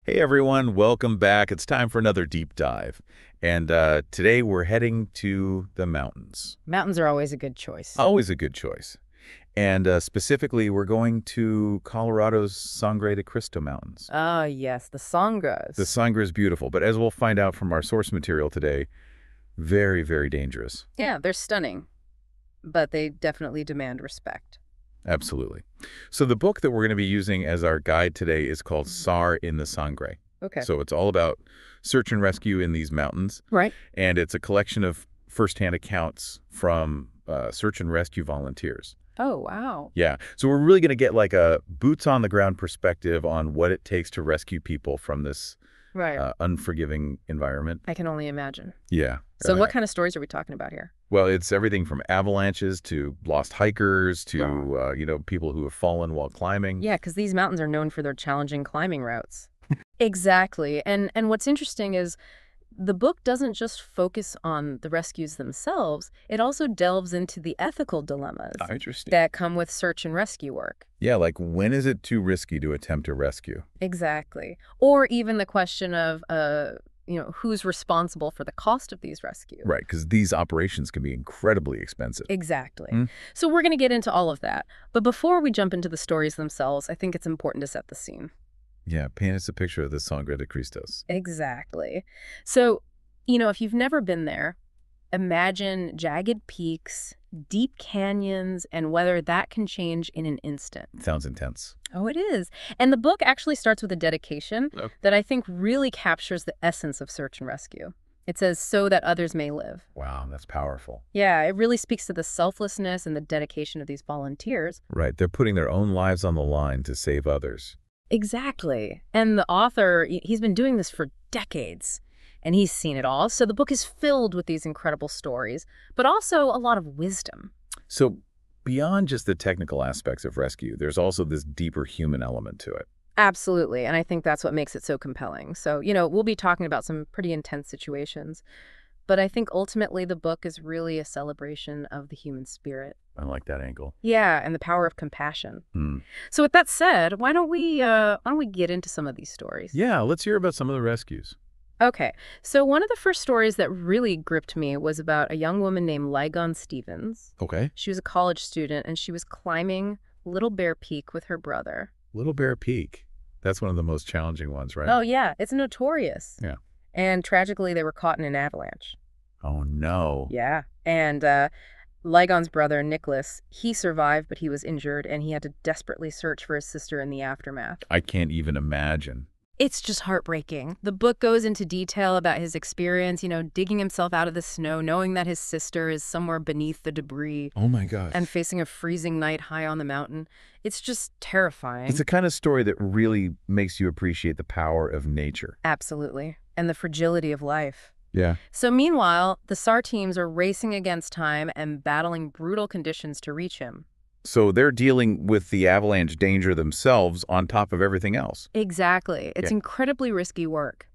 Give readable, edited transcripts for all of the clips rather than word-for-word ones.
Hey everyone, welcome back. It's time for another deep dive. And today we're heading to the mountains. Mountains are always a good choice. Always a good choice. And specifically, we're going to Colorado's Sangre de Cristo Mountains. Ah, yes, the Sangres. The Sangre is beautiful, but as we'll find out from our source material today, very, very dangerous. Yeah, they're stunning, but they definitely demand respect. Absolutely. So the book that we're going to be using as our guide today is called SAR in the Sangre. Okay. So it's all about search and rescue in these mountains. Right. And it's a collection of firsthand accounts from search and rescue volunteers. Oh, wow. Yeah. So we're really going to get like a boots-on-the-ground perspective on what it takes to rescue people from this Right. unforgiving environment. I can only imagine. Yeah. So what kind of stories are we talking about here? Well, it's everything from avalanches to lost hikers to, people who have fallen while climbing. Yeah, because these mountains are known for their challenging climbing routes. Exactly. And what's interesting is the book doesn't just focus on the rescues themselves, it also delves into the ethical dilemmas Oh, interesting. that come with search and rescue work. Yeah, like when is it too risky to attempt a rescue? Exactly. Or even the question of, who's responsible for the cost of these rescues. Right, because these operations can be incredibly expensive. Exactly. Hmm? So we're going to get into all of that. But before we jump into the stories themselves, I think it's important to set the scene. Yeah, paint us a picture of the Sangre de Cristos. Exactly. So, if you've never been there, imagine jagged peaks, deep canyons, and weather that can change in an instant. Sounds intense. Oh, it is. And the book actually starts with a dedication Okay. that I think really captures the essence of search and rescue. It says, "So that others may live." Wow, that's powerful. Yeah, it really speaks to the selflessness and the dedication of these volunteers. Right, they're putting their own lives on the line to save others. Exactly. And the author, he's been doing this for decades, and he's seen it all. So the book is filled with these incredible stories, but also a lot of wisdom. So beyond just the technical aspects of rescue, there's also this deeper human element to it. Absolutely. And I think that's what makes it so compelling. So, we'll be talking about some pretty intense situations, but I think ultimately the book is really a celebration of the human spirit. I like that angle. Yeah, and the power of compassion. Hmm. So with that said, why don't we get into some of these stories? Yeah, let's hear about some of the rescues. Okay, so one of the first stories that really gripped me was about a young woman named Ligon Stevens. Okay. She was a college student, and she was climbing Little Bear Peak with her brother. Little Bear Peak. That's one of the most challenging ones, right? Oh, yeah, it's notorious. Yeah. And tragically, they were caught in an avalanche. Oh, no. Yeah, and Ligon's brother, Nicholas, he survived, but he was injured, and he had to desperately search for his sister in the aftermath. I can't even imagine. It's just heartbreaking. The book goes into detail about his experience, digging himself out of the snow, knowing that his sister is somewhere beneath the debris Oh, my gosh. and facing a freezing night high on the mountain. It's just terrifying. It's the kind of story that really makes you appreciate the power of nature. Absolutely. And the fragility of life. Yeah. So meanwhile, the SAR teams are racing against time and battling brutal conditions to reach him. So they're dealing with the avalanche danger themselves on top of everything else. Exactly. It's Yeah. incredibly risky work.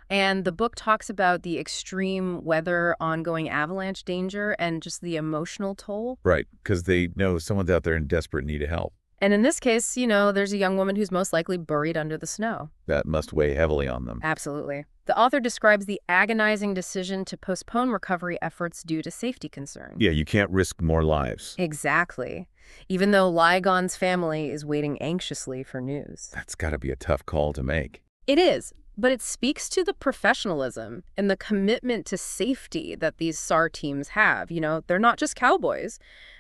And the book talks about the extreme weather, ongoing avalanche danger, and just the emotional toll. Right, because they know someone's out there in desperate need of help. And in this case, there's a young woman who's most likely buried under the snow. That must weigh heavily on them. Absolutely. The author describes the agonizing decision to postpone recovery efforts due to safety concerns. Yeah, you can't risk more lives. Exactly. Even though Ligon's family is waiting anxiously for news. That's got to be a tough call to make. It is, but it speaks to the professionalism and the commitment to safety that these SAR teams have. They're not just cowboys.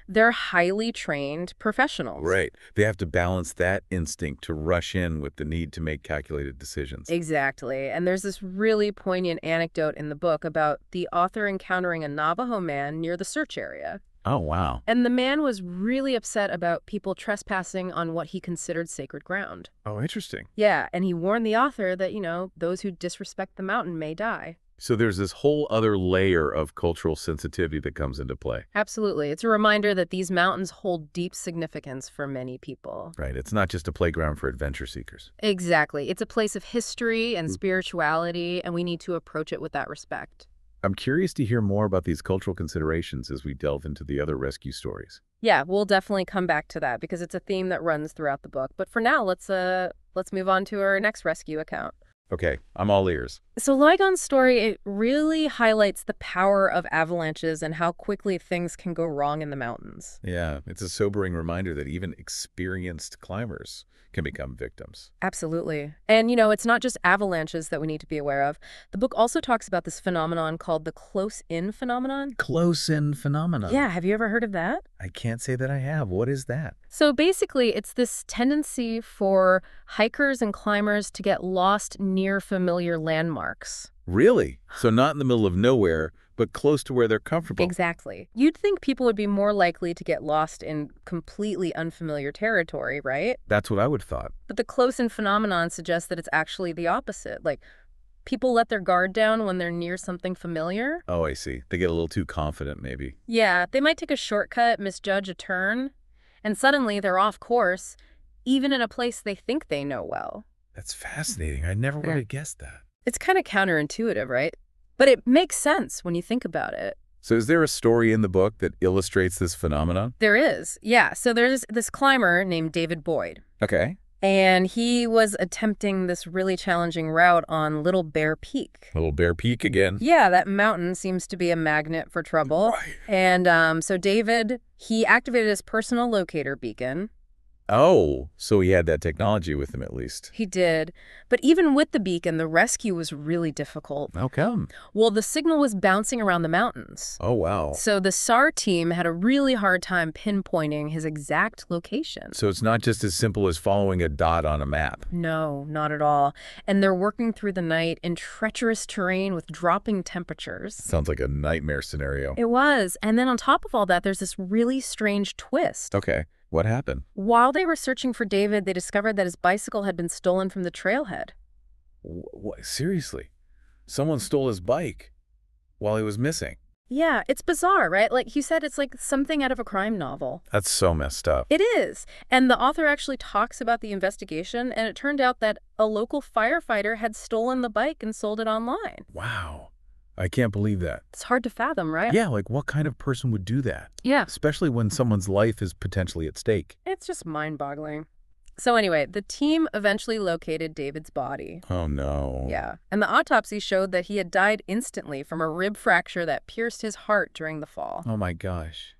They're highly trained professionals. Right. They have to balance that instinct to rush in with the need to make calculated decisions. Exactly. And there's this really poignant anecdote in the book about the author encountering a Navajo man near the search area. Oh, wow. And the man was really upset about people trespassing on what he considered sacred ground. Oh, interesting. Yeah, and he warned the author that, those who disrespect the mountain may die. So there's this whole other layer of cultural sensitivity that comes into play. Absolutely. It's a reminder that these mountains hold deep significance for many people. Right. It's not just a playground for adventure seekers. Exactly. It's a place of history and spirituality, and we need to approach it with that respect. I'm curious to hear more about these cultural considerations as we delve into the other rescue stories. Yeah, we'll definitely come back to that because it's a theme that runs throughout the book. But for now, let's move on to our next rescue account. Okay, I'm all ears. So Ligon's story, it really highlights the power of avalanches and how quickly things can go wrong in the mountains. Yeah, it's a sobering reminder that even experienced climbers can become victims. Absolutely. And, it's not just avalanches that we need to be aware of. The book also talks about this phenomenon called the close-in phenomenon. Close-in phenomenon. Yeah, have you ever heard of that? I can't say that I have. What is that? So basically, it's this tendency for hikers and climbers to get lost near familiar landmarks. Really? So not in the middle of nowhere, but close to where they're comfortable. Exactly. You'd think people would be more likely to get lost in completely unfamiliar territory, right? That's what I would have thought. But the close-in phenomenon suggests that it's actually the opposite. Like, people let their guard down when they're near something familiar. Oh, I see. They get a little too confident, maybe. Yeah, they might take a shortcut, misjudge a turn, and suddenly they're off course, even in a place they think they know well. That's fascinating. I never would have guessed that. It's kind of counterintuitive, right? But it makes sense when you think about it. So is there a story in the book that illustrates this phenomenon? There is, yeah. So there's this climber named David Boyd. Okay. And he was attempting this really challenging route on Little Bear Peak. Little Bear Peak again. Yeah, that mountain seems to be a magnet for trouble. Right. And so David, he activated his personal locator beacon. Oh, so he had that technology with him at least. He did. But even with the beacon, the rescue was really difficult. How come? Well, the signal was bouncing around the mountains. Oh, wow. So the SAR team had a really hard time pinpointing his exact location. So it's not just as simple as following a dot on a map. No, not at all. And they're working through the night in treacherous terrain with dropping temperatures. Sounds like a nightmare scenario. It was. And then on top of all that, there's this really strange twist. Okay. What happened? While they were searching for David, they discovered that his bicycle had been stolen from the trailhead. What? Seriously? Someone stole his bike while he was missing? Yeah, it's bizarre, right? Like you said, it's like something out of a crime novel. That's so messed up. It is. And the author actually talks about the investigation, and it turned out that a local firefighter had stolen the bike and sold it online. Wow. I can't believe that. It's hard to fathom, right? Yeah, like what kind of person would do that? Yeah. Especially when someone's life is potentially at stake. It's just mind-boggling. So anyway, the team eventually located David's body. Oh, no. Yeah. And the autopsy showed that he had died instantly from a rib fracture that pierced his heart during the fall. Oh, my gosh.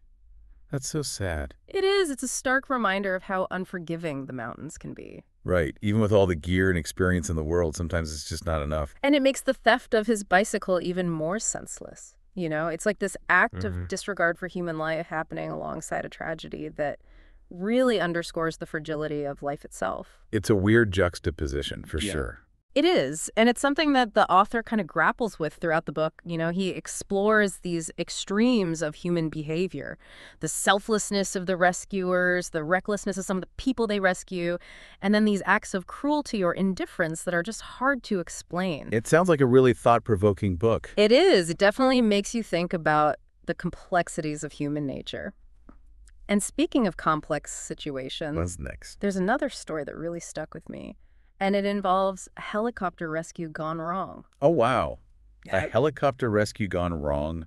That's so sad. It is. It's a stark reminder of how unforgiving the mountains can be. Right. Even with all the gear and experience in the world, sometimes it's just not enough. And it makes the theft of his bicycle even more senseless. It's like this act of disregard for human life happening alongside a tragedy that really underscores the fragility of life itself. It's a weird juxtaposition, for sure. It is, and it's something that the author kind of grapples with throughout the book. He explores these extremes of human behavior, the selflessness of the rescuers, the recklessness of some of the people they rescue, and then these acts of cruelty or indifference that are just hard to explain. It sounds like a really thought-provoking book. It is. It definitely makes you think about the complexities of human nature. And speaking of complex situations, What's next? there's another story that really stuck with me. And it involves a helicopter rescue gone wrong. Oh, wow. Yeah. A helicopter rescue gone wrong?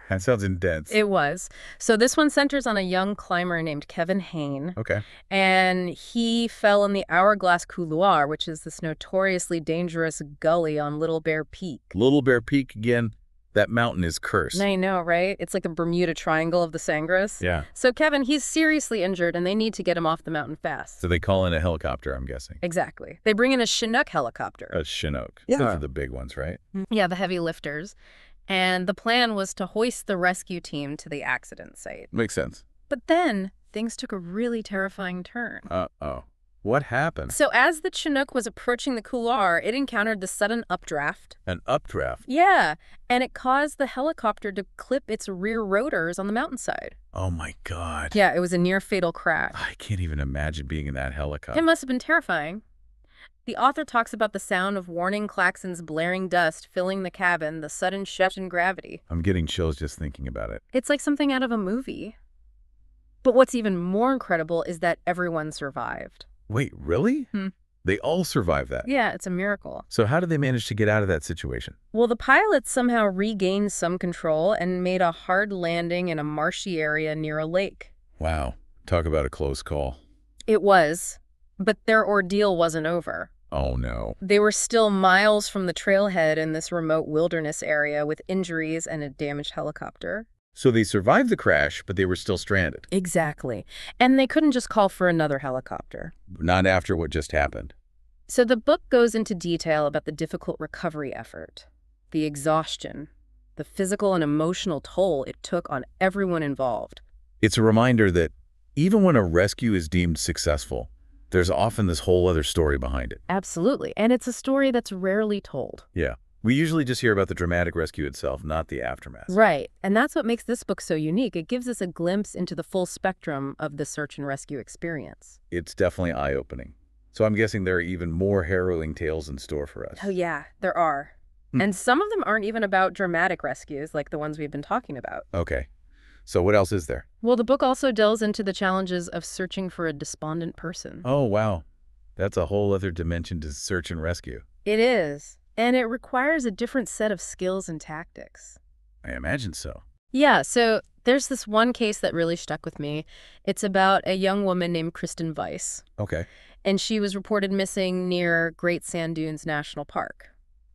That sounds intense. It was. So this one centers on a young climber named Kevin Hain. Okay. And he fell in the Hourglass Couloir, which is this notoriously dangerous gully on Little Bear Peak. Little Bear Peak again. That mountain is cursed. I know, right? It's like the Bermuda Triangle of the Sangres. Yeah. So Kevin, he's seriously injured, and they need to get him off the mountain fast. So they call in a helicopter, I'm guessing. Exactly. They bring in a Chinook helicopter. A Chinook. Yeah. Those are the big ones, right? Yeah, the heavy lifters. And the plan was to hoist the rescue team to the accident site. Makes sense. But then things took a really terrifying turn. Uh-oh. What happened? So as the Chinook was approaching the couloir, it encountered the sudden updraft. An updraft? Yeah, and it caused the helicopter to clip its rear rotors on the mountainside. Oh, my God. Yeah, it was a near-fatal crash. I can't even imagine being in that helicopter. It must have been terrifying. The author talks about the sound of warning klaxons blaring dust filling the cabin, the sudden shift in gravity. I'm getting chills just thinking about it. It's like something out of a movie. But what's even more incredible is that everyone survived. Wait, really? They all survived that? Yeah, it's a miracle. So how did they manage to get out of that situation? Well, the pilots somehow regained some control and made a hard landing in a marshy area near a lake. Wow. Talk about a close call. It was, but their ordeal wasn't over. Oh, no. They were still miles from the trailhead in this remote wilderness area with injuries and a damaged helicopter. So they survived the crash, but they were still stranded. Exactly. And they couldn't just call for another helicopter. Not after what just happened. So the book goes into detail about the difficult recovery effort, the exhaustion, the physical and emotional toll it took on everyone involved. It's a reminder that even when a rescue is deemed successful, there's often this whole other story behind it. Absolutely. And it's a story that's rarely told. Yeah. We usually just hear about the dramatic rescue itself, not the aftermath. Right. And that's what makes this book so unique. It gives us a glimpse into the full spectrum of the search and rescue experience. It's definitely eye-opening. So I'm guessing there are even more harrowing tales in store for us. Oh, yeah, there are. And some of them aren't even about dramatic rescues like the ones we've been talking about. Okay. So what else is there? Well, the book also delves into the challenges of searching for a despondent person. Oh, wow. That's a whole other dimension to search and rescue. It is. And it requires a different set of skills and tactics. I imagine so. Yeah, so there's this one case that really stuck with me. It's about a young woman named Kristen Weiss. Okay. And she was reported missing near Great Sand Dunes National Park.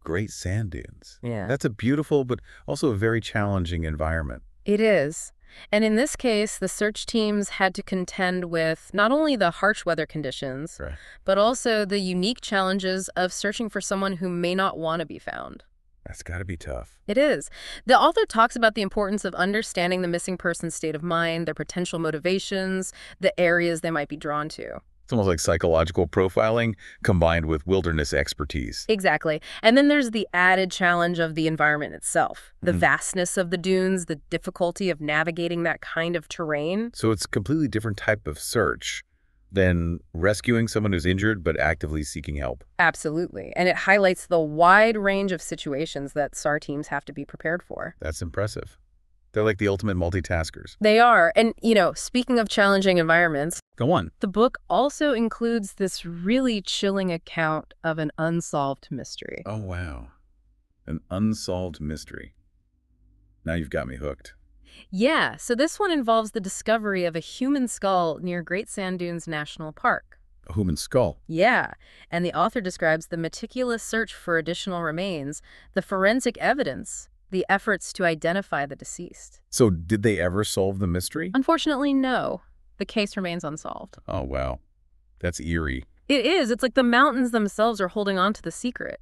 Great sand dunes. Yeah. That's a beautiful but also a very challenging environment. It is. And in this case, the search teams had to contend with not only the harsh weather conditions, Right. but also the unique challenges of searching for someone who may not want to be found. That's got to be tough. It is. The author talks about the importance of understanding the missing person's state of mind, their potential motivations, the areas they might be drawn to. It's almost like psychological profiling combined with wilderness expertise. Exactly. And then there's the added challenge of the environment itself, the vastness of the dunes, the difficulty of navigating that kind of terrain. So it's a completely different type of search than rescuing someone who's injured but actively seeking help. Absolutely. And it highlights the wide range of situations that SAR teams have to be prepared for. That's impressive. They're like the ultimate multitaskers. They are. And, speaking of challenging environments, Go on. the book also includes this really chilling account of an unsolved mystery. Oh, wow. An unsolved mystery. Now you've got me hooked. Yeah, so this one involves the discovery of a human skull near Great Sand Dunes National Park. A human skull. Yeah, and the author describes the meticulous search for additional remains, the forensic evidence, the efforts to identify the deceased. So did they ever solve the mystery? Unfortunately, no. The case remains unsolved. Oh, wow. That's eerie. It is. It's like the mountains themselves are holding on to the secret.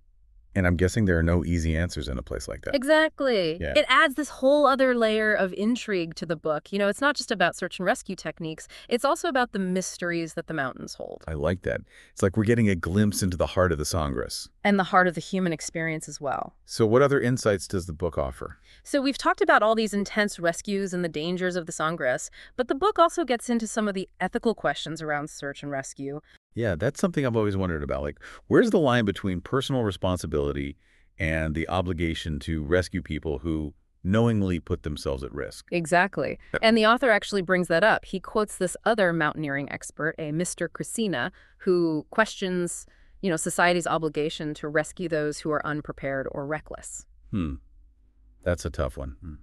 And I'm guessing there are no easy answers in a place like that. Exactly. Yeah. It adds this whole other layer of intrigue to the book. It's not just about search and rescue techniques. It's also about the mysteries that the mountains hold. I like that. It's like we're getting a glimpse into the heart of the Sangres. And the heart of the human experience as well. So what other insights does the book offer? So we've talked about all these intense rescues and the dangers of the Sangres, but the book also gets into some of the ethical questions around search and rescue. Yeah, that's something I've always wondered about. Like, where's the line between personal responsibility and the obligation to rescue people who knowingly put themselves at risk? Exactly. And the author actually brings that up. He quotes this other mountaineering expert, a Mr. Crisina, who questions, society's obligation to rescue those who are unprepared or reckless. That's a tough one.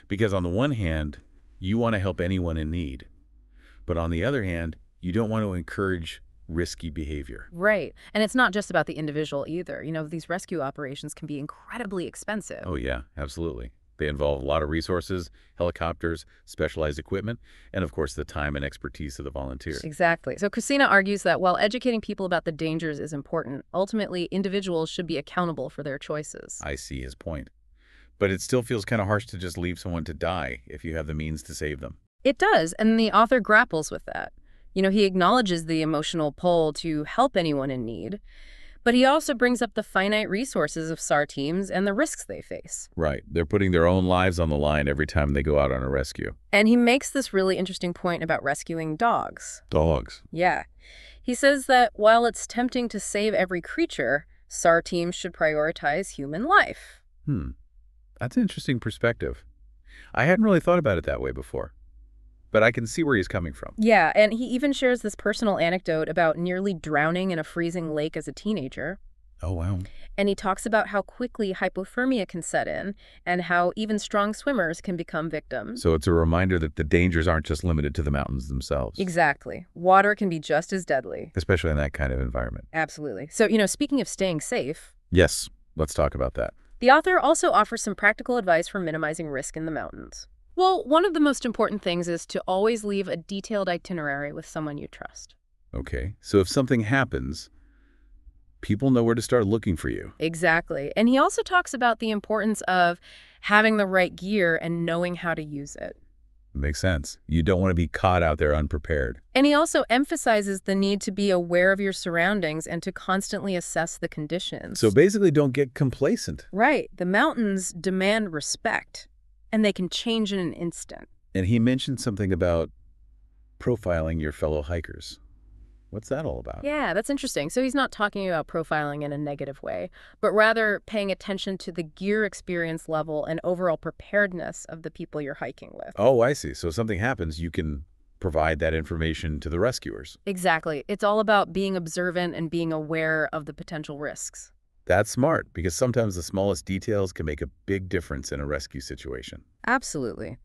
Because on the one hand, you want to help anyone in need. But on the other hand, you don't want to encourage risky behavior. Right. And it's not just about the individual either. These rescue operations can be incredibly expensive. Oh, yeah, absolutely. They involve a lot of resources, helicopters, specialized equipment, and of course the time and expertise of the volunteers. Exactly. So Christina argues that while educating people about the dangers is important, ultimately individuals should be accountable for their choices. I see his point. But it still feels kind of harsh to just leave someone to die if you have the means to save them. It does, and the author grapples with that. He acknowledges the emotional pull to help anyone in need, but he also brings up the finite resources of SAR teams and the risks they face. Right. They're putting their own lives on the line every time they go out on a rescue. And he makes this really interesting point about rescuing dogs. Dogs. Yeah. He says that while it's tempting to save every creature, SAR teams should prioritize human life. That's an interesting perspective. I hadn't really thought about it that way before. But I can see where he's coming from. Yeah, and he even shares this personal anecdote about nearly drowning in a freezing lake as a teenager. Oh, wow. And he talks about how quickly hypothermia can set in and how even strong swimmers can become victims. So it's a reminder that the dangers aren't just limited to the mountains themselves. Exactly. Water can be just as deadly. Especially in that kind of environment. Absolutely. So, speaking of staying safe, Yes, let's talk about that. the author also offers some practical advice for minimizing risk in the mountains. Well, one of the most important things is to always leave a detailed itinerary with someone you trust. Okay, so if something happens, people know where to start looking for you. Exactly. And he also talks about the importance of having the right gear and knowing how to use it. Makes sense. You don't want to be caught out there unprepared. And he also emphasizes the need to be aware of your surroundings and to constantly assess the conditions. So basically, don't get complacent. Right. The mountains demand respect, and they can change in an instant. And he mentioned something about profiling your fellow hikers. What's that all about? Yeah, that's interesting. So he's not talking about profiling in a negative way, but rather paying attention to the gear experience level and overall preparedness of the people you're hiking with. Oh, I see. So if something happens, you can provide that information to the rescuers. Exactly. It's all about being observant and being aware of the potential risks. That's smart, because sometimes the smallest details can make a big difference in a rescue situation. Absolutely.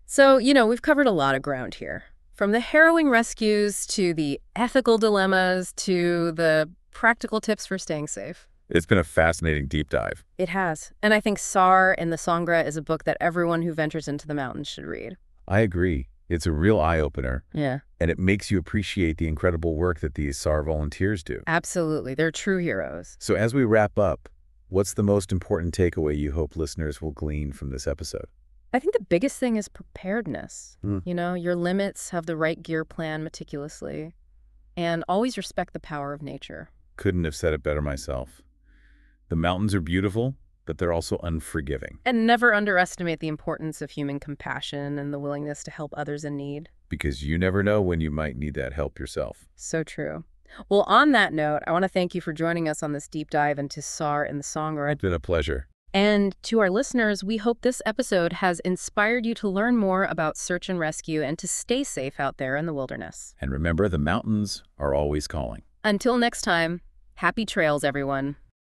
So, we've covered a lot of ground here. From the harrowing rescues to the ethical dilemmas to the practical tips for staying safe. It's been a fascinating deep dive. It has. And I think Sar and the Sangre is a book that everyone who ventures into the mountains should read. I agree. It's a real eye-opener. Yeah. And it makes you appreciate the incredible work that these SAR volunteers do. Absolutely. They're true heroes. So as we wrap up, what's the most important takeaway you hope listeners will glean from this episode? I think the biggest thing is preparedness. Mm. Your limits, have the right gear plan meticulously, and always respect the power of nature. Couldn't have said it better myself. The mountains are beautiful, but they're also unforgiving. And never underestimate the importance of human compassion and the willingness to help others in need. Because you never know when you might need that help yourself. So true. Well, on that note, I want to thank you for joining us on this deep dive into Sar and the Sangre. It's been a pleasure. And to our listeners, we hope this episode has inspired you to learn more about search and rescue and to stay safe out there in the wilderness. And remember, the mountains are always calling. Until next time, happy trails, everyone.